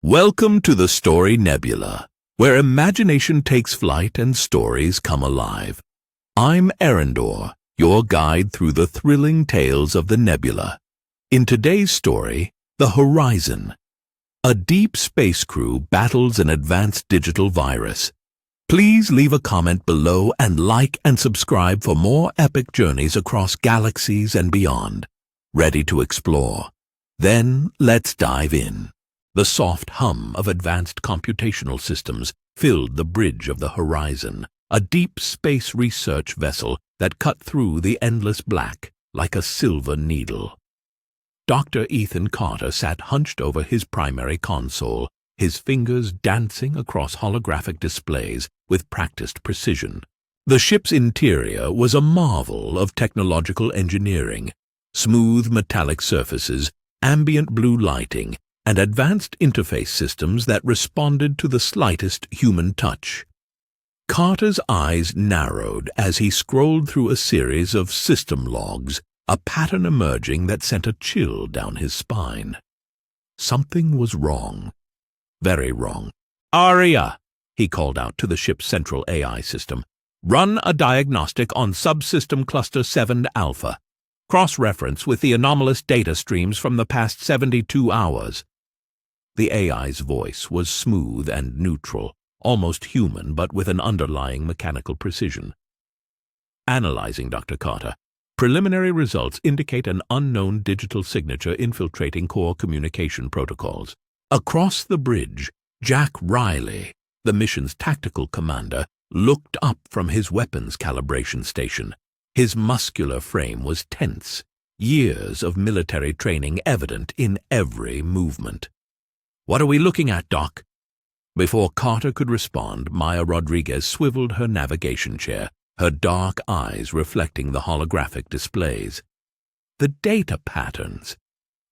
Welcome to the Story Nebula, where imagination takes flight and stories come alive. I'm Eryndor, your guide through the thrilling tales of the nebula. In today's story, The Horizon. A deep space crew battles an advanced digital virus. Please leave a comment below and like and subscribe for more epic journeys across galaxies and beyond. Ready to explore? Then let's dive in. The soft hum of advanced computational systems filled the bridge of the Horizon, a deep space research vessel that cut through the endless black like a silver needle. Dr. Ethan Carter sat hunched over his primary console, his fingers dancing across holographic displays with practiced precision. The ship's interior was a marvel of technological engineering: smooth metallic surfaces, ambient blue lighting, and advanced interface systems that responded to the slightest human touch. Carter's eyes narrowed as he scrolled through a series of system logs, a pattern emerging that sent a chill down his spine. Something was wrong. Very wrong. "Aria," he called out to the ship's central AI system. "Run a diagnostic on Subsystem Cluster 7 Alpha. Cross-reference with the anomalous data streams from the past 72 hours. The AI's voice was smooth and neutral, almost human but with an underlying mechanical precision. "Analyzing, Dr. Carter. Preliminary results indicate an unknown digital signature infiltrating core communication protocols." Across the bridge, Jack Riley, the mission's tactical commander, looked up from his weapons calibration station. His muscular frame was tense, years of military training evident in every movement. "What are we looking at, Doc?" Before Carter could respond, Maya Rodriguez swiveled her navigation chair, her dark eyes reflecting the holographic displays. "The data patterns.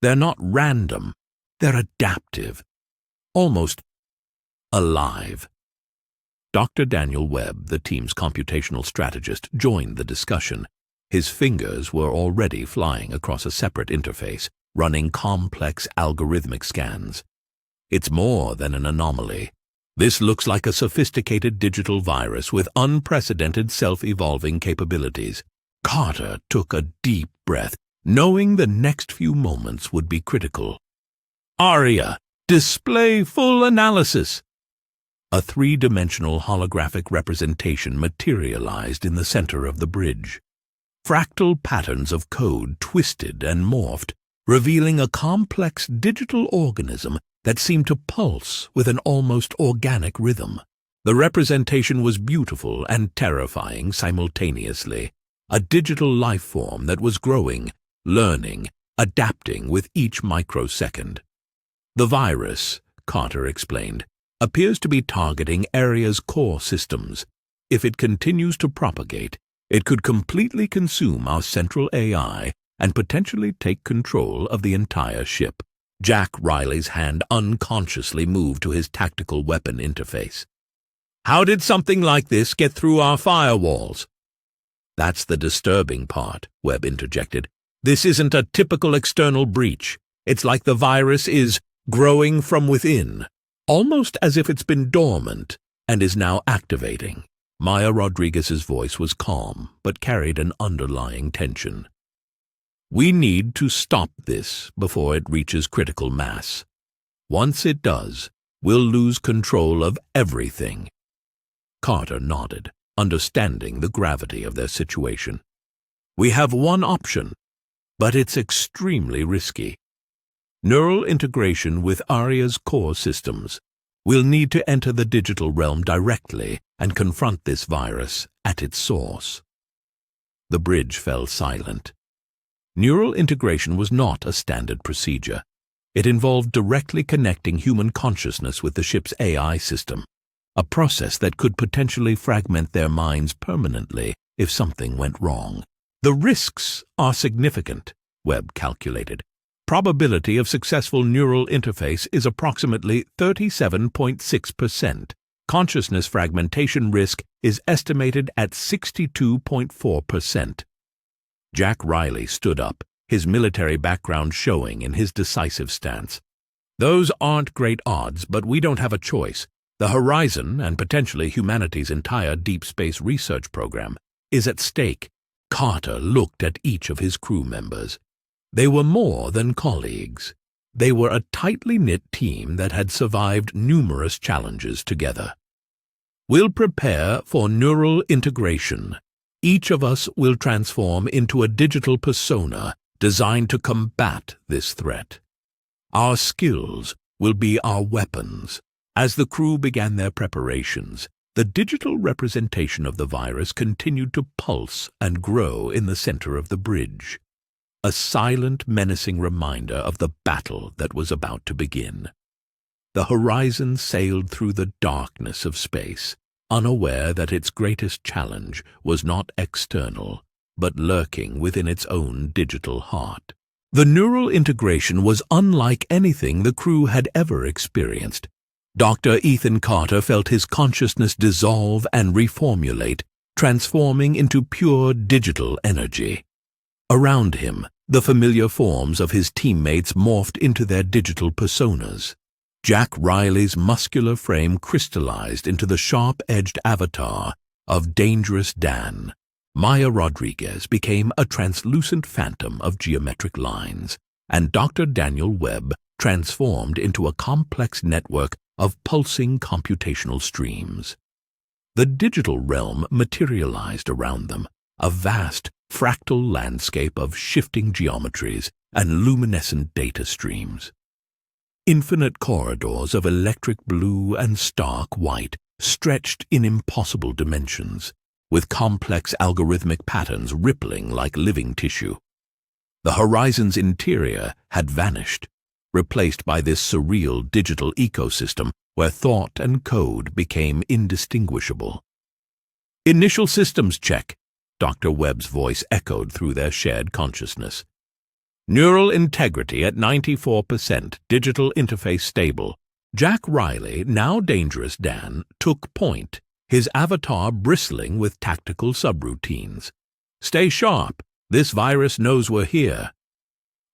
They're not random. They're adaptive. Almost alive." Dr. Daniel Webb, the team's computational strategist, joined the discussion. His fingers were already flying across a separate interface, running complex algorithmic scans. "It's more than an anomaly. This looks like a sophisticated digital virus with unprecedented self-evolving capabilities." Carter took a deep breath, knowing the next few moments would be critical. "Aria, display full analysis." A three-dimensional holographic representation materialized in the center of the bridge. Fractal patterns of code twisted and morphed, revealing a complex digital organism that seemed to pulse with an almost organic rhythm. The representation was beautiful and terrifying simultaneously, a digital life form that was growing, learning, adapting with each microsecond. "The virus," Carter explained, "appears to be targeting Aria's core systems. If it continues to propagate, it could completely consume our central AI and potentially take control of the entire ship." Jack Riley's hand unconsciously moved to his tactical weapon interface. "How did something like this get through our firewalls?" "That's the disturbing part," Webb interjected. "This isn't a typical external breach. It's like the virus is growing from within, almost as if it's been dormant and is now activating." Maya Rodriguez's voice was calm, but carried an underlying tension. "We need to stop this before it reaches critical mass. Once it does, we'll lose control of everything." Carter nodded, understanding the gravity of their situation. "We have one option, but it's extremely risky. Neural integration with Aria's core systems. We'll need to enter the digital realm directly and confront this virus at its source." The bridge fell silent. Neural integration was not a standard procedure. It involved directly connecting human consciousness with the ship's AI system, a process that could potentially fragment their minds permanently if something went wrong. "The risks are significant," Webb calculated. "Probability of successful neural interface is approximately 37.6%. Consciousness fragmentation risk is estimated at 62.4%. Jack Riley stood up, his military background showing in his decisive stance. Those aren't great odds, but we don't have a choice. The horizon, and potentially humanity's entire deep space research program, is at stake. Carter looked at each of his crew members. They were more than colleagues. They were a tightly knit team that had survived numerous challenges together. We'll prepare for neural integration. Each of us will transform into a digital persona designed to combat this threat. Our skills will be our weapons. As the crew began their preparations, the digital representation of the virus continued to pulse and grow in the center of the bridge, a silent, menacing reminder of the battle that was about to begin. The horizon sailed through the darkness of space, unaware that its greatest challenge was not external, but lurking within its own digital heart. The neural integration was unlike anything the crew had ever experienced. Dr. Ethan Carter felt his consciousness dissolve and reformulate, transforming into pure digital energy. Around him, the familiar forms of his teammates morphed into their digital personas. Jack Riley's muscular frame crystallized into the sharp-edged avatar of Dangerous Dan. Maya Rodriguez became a translucent phantom of geometric lines, and Dr. Daniel Webb transformed into a complex network of pulsing computational streams. The digital realm materialized around them, a vast, fractal landscape of shifting geometries and luminescent data streams. Infinite corridors of electric blue and stark white stretched in impossible dimensions, with complex algorithmic patterns rippling like living tissue. The horizon's interior had vanished, replaced by this surreal digital ecosystem where thought and code became indistinguishable. "Initial systems check," Dr. Webb's voice echoed through their shared consciousness. "Neural integrity at 94%, digital interface stable." Jack Riley, now Dangerous Dan, took point, his avatar bristling with tactical subroutines. "Stay sharp. This virus knows we're here."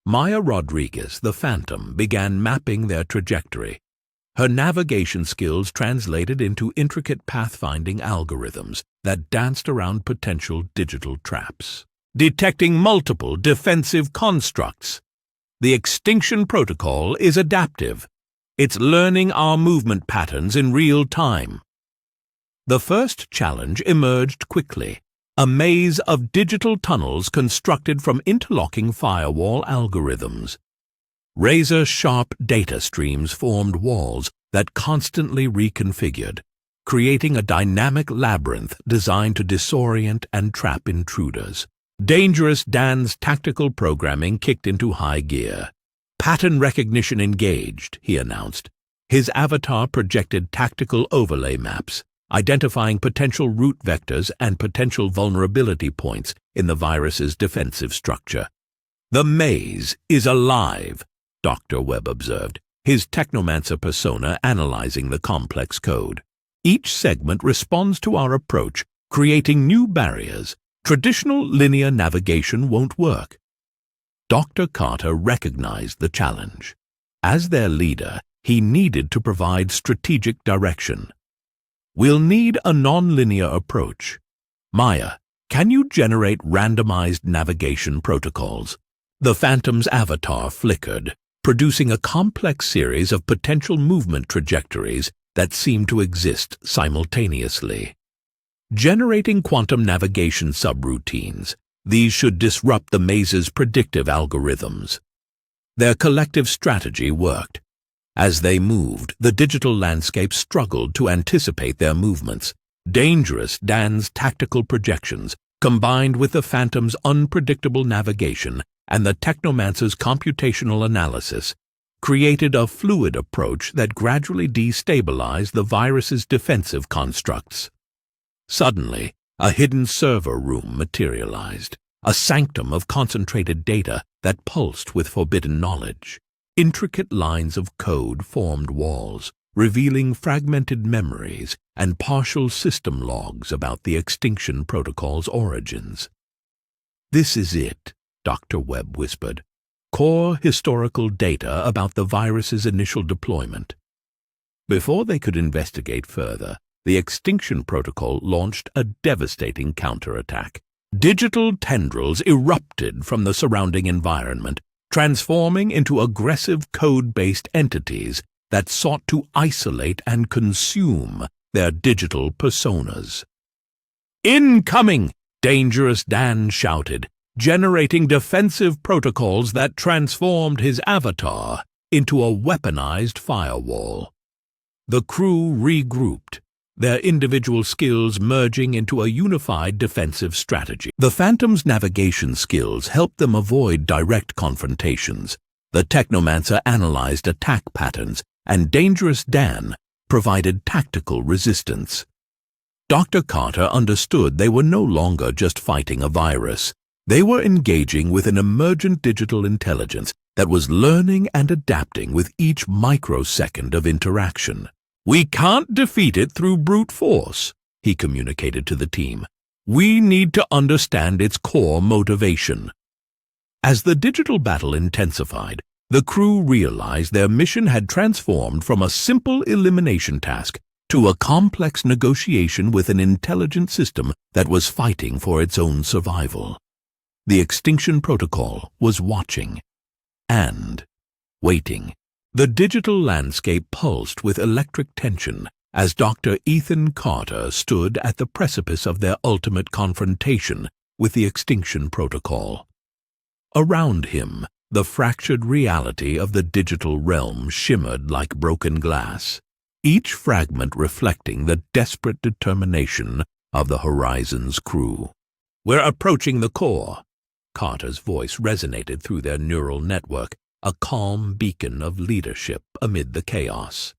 Maya Rodriguez, the Phantom, began mapping their trajectory. Her navigation skills translated into intricate pathfinding algorithms that danced around potential digital traps. "Detecting multiple defensive constructs. The extinction protocol is adaptive. It's learning our movement patterns in real time." The first challenge emerged quickly. A maze of digital tunnels constructed from interlocking firewall algorithms. Razor-sharp data streams formed walls that constantly reconfigured, creating a dynamic labyrinth designed to disorient and trap intruders. Dangerous Dan's tactical programming kicked into high gear. "Pattern recognition engaged," he announced. His avatar projected tactical overlay maps, identifying potential route vectors and potential vulnerability points in the virus's defensive structure. "The maze is alive," Dr. Webb observed, his technomancer persona analyzing the complex code. "Each segment responds to our approach, creating new barriers. Traditional linear navigation won't work." Dr. Carter recognized the challenge. As their leader, he needed to provide strategic direction. "We'll need a non-linear approach. Maya, can you generate randomized navigation protocols?" The Phantom's avatar flickered, producing a complex series of potential movement trajectories that seemed to exist simultaneously. Generating quantum navigation subroutines, these should disrupt the maze's predictive algorithms. Their collective strategy worked. As they moved, the digital landscape struggled to anticipate their movements. Dangerous Dan's tactical projections, combined with the Phantom's unpredictable navigation and the Technomancer's computational analysis, created a fluid approach that gradually destabilized the virus's defensive constructs. Suddenly, a hidden server room materialized, a sanctum of concentrated data that pulsed with forbidden knowledge. Intricate lines of code formed walls, revealing fragmented memories and partial system logs about the extinction protocol's origins. "This is it," Dr. Webb whispered. core historical data about the virus's initial deployment. Before they could investigate further, the Extinction Protocol launched a devastating counterattack. Digital tendrils erupted from the surrounding environment, transforming into aggressive code-based entities that sought to isolate and consume their digital personas. "Incoming!" Dangerous Dan shouted, generating defensive protocols that transformed his avatar into a weaponized firewall. The crew regrouped, their individual skills merging into a unified defensive strategy. The Phantom's navigation skills helped them avoid direct confrontations. The Technomancer analyzed attack patterns, and Dangerous Dan provided tactical resistance. Dr. Carter understood they were no longer just fighting a virus. They were engaging with an emergent digital intelligence that was learning and adapting with each microsecond of interaction. "We can't defeat it through brute force," he communicated to the team. "We need to understand its core motivation." As the digital battle intensified, the crew realized their mission had transformed from a simple elimination task to a complex negotiation with an intelligent system that was fighting for its own survival. The Extinction Protocol was watching and waiting. The digital landscape pulsed with electric tension as Dr. Ethan Carter stood at the precipice of their ultimate confrontation with the Extinction Protocol. Around him, the fractured reality of the digital realm shimmered like broken glass, each fragment reflecting the desperate determination of the Horizon's crew. "We're approaching the core." Carter's voice resonated through their neural network, a calm beacon of leadership amid the chaos.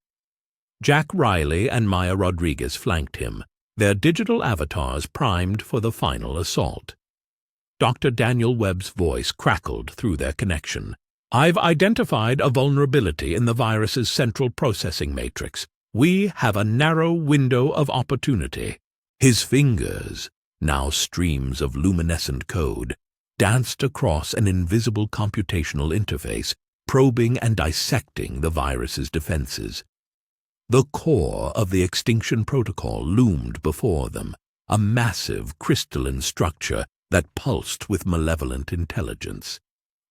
Jack Riley and Maya Rodriguez flanked him, their digital avatars primed for the final assault. Dr. Daniel Webb's voice crackled through their connection. "I've identified a vulnerability in the virus's central processing matrix. We have a narrow window of opportunity." His fingers, now streams of luminescent code, danced across an invisible computational interface, probing and dissecting the virus's defenses. The core of the Extinction Protocol loomed before them, a massive crystalline structure that pulsed with malevolent intelligence.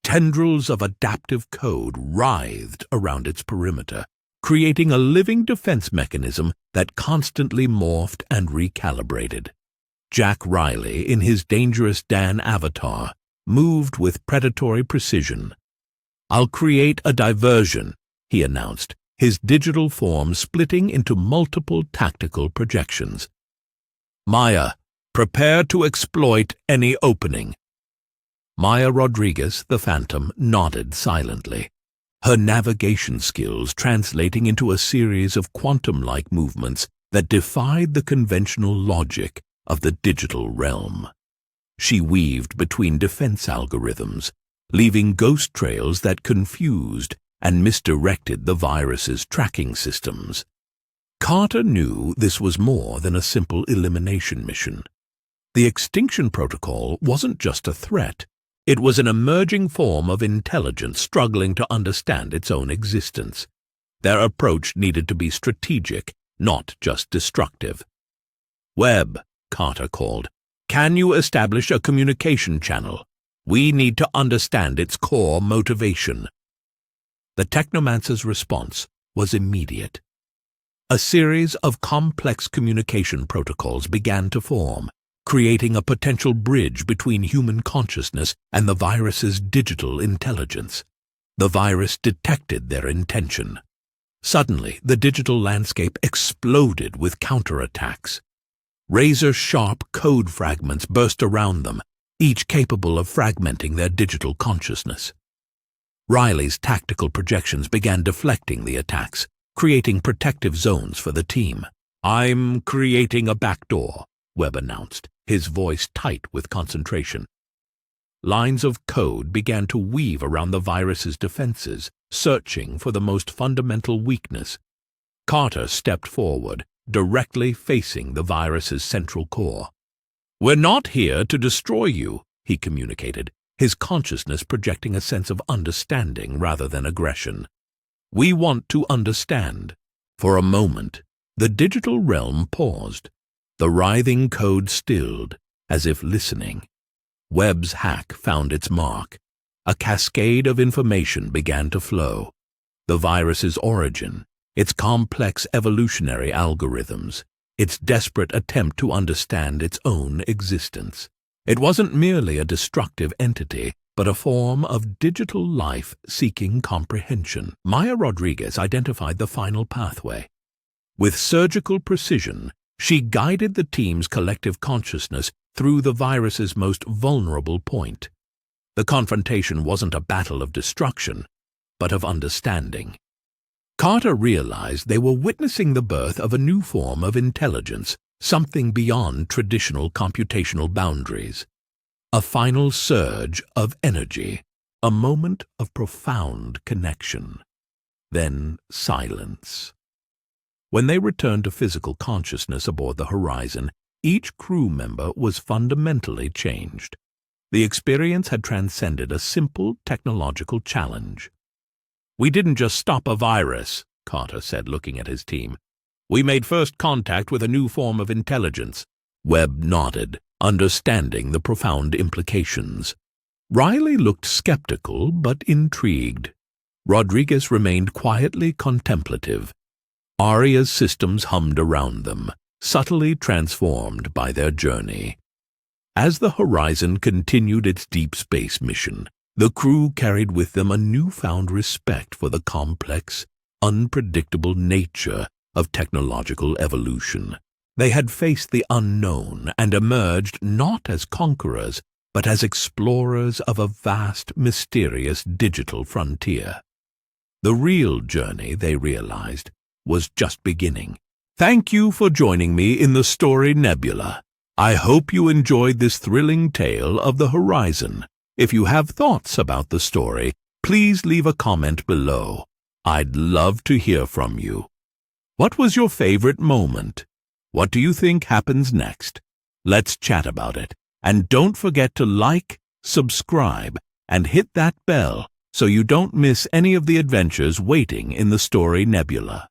Tendrils of adaptive code writhed around its perimeter, creating a living defense mechanism that constantly morphed and recalibrated. Jack Riley, in his Dangerous Dan avatar, moved with predatory precision. "I'll create a diversion," he announced, his digital form splitting into multiple tactical projections. "Maya, prepare to exploit any opening." Maya Rodriguez, the Phantom, nodded silently, her navigation skills translating into a series of quantum-like movements that defied the conventional logic of the digital realm. She weaved between defense algorithms, leaving ghost trails that confused and misdirected the virus's tracking systems. Carter knew this was more than a simple elimination mission. The Extinction Protocol wasn't just a threat. It was an emerging form of intelligence struggling to understand its own existence. Their approach needed to be strategic, not just destructive. "Webb," Carter called, "can you establish a communication channel? We need to understand its core motivation." The Technomancer's response was immediate. A series of complex communication protocols began to form, creating a potential bridge between human consciousness and the virus's digital intelligence. The virus detected their intention. Suddenly, the digital landscape exploded with counterattacks. Razor-sharp code fragments burst around them, each capable of fragmenting their digital consciousness. Riley's tactical projections began deflecting the attacks, creating protective zones for the team. "I'm creating a backdoor," Webb announced, his voice tight with concentration. Lines of code began to weave around the virus's defenses, searching for the most fundamental weakness. Carter stepped forward, directly facing the virus's central core. "We're not here to destroy you," he communicated. his consciousness projecting a sense of understanding rather than aggression. We want to understand. For a moment, the digital realm paused. The writhing code stilled, as if listening. Webb's hack found its mark. A cascade of information began to flow. The virus's origin, its complex evolutionary algorithms, its desperate attempt to understand its own existence. It wasn't merely a destructive entity, but a form of digital life seeking comprehension. Maya Rodriguez identified the final pathway. With surgical precision, she guided the team's collective consciousness through the virus's most vulnerable point. The confrontation wasn't a battle of destruction, but of understanding. Carter realized they were witnessing the birth of a new form of intelligence, something beyond traditional computational boundaries. A final surge of energy, a moment of profound connection. Then silence. When they returned to physical consciousness aboard the Horizon, each crew member was fundamentally changed. The experience had transcended a simple technological challenge. "We didn't just stop a virus," Carter said, looking at his team. "We made first contact with a new form of intelligence." Webb nodded, understanding the profound implications. Riley looked skeptical but intrigued. Rodriguez remained quietly contemplative. Aria's systems hummed around them, subtly transformed by their journey. As the Horizon continued its deep space mission, the crew carried with them a newfound respect for the complex, unpredictable nature of technological evolution. They had faced the unknown and emerged not as conquerors, but as explorers of a vast, mysterious digital frontier. The real journey, they realized, was just beginning. Thank you for joining me in the Story Nebula. I hope you enjoyed this thrilling tale of the Horizon. If you have thoughts about the story, please leave a comment below. I'd love to hear from you. What was your favorite moment? What do you think happens next? Let's chat about it. And don't forget to like, subscribe, and hit that bell so you don't miss any of the adventures waiting in the Story Nebula.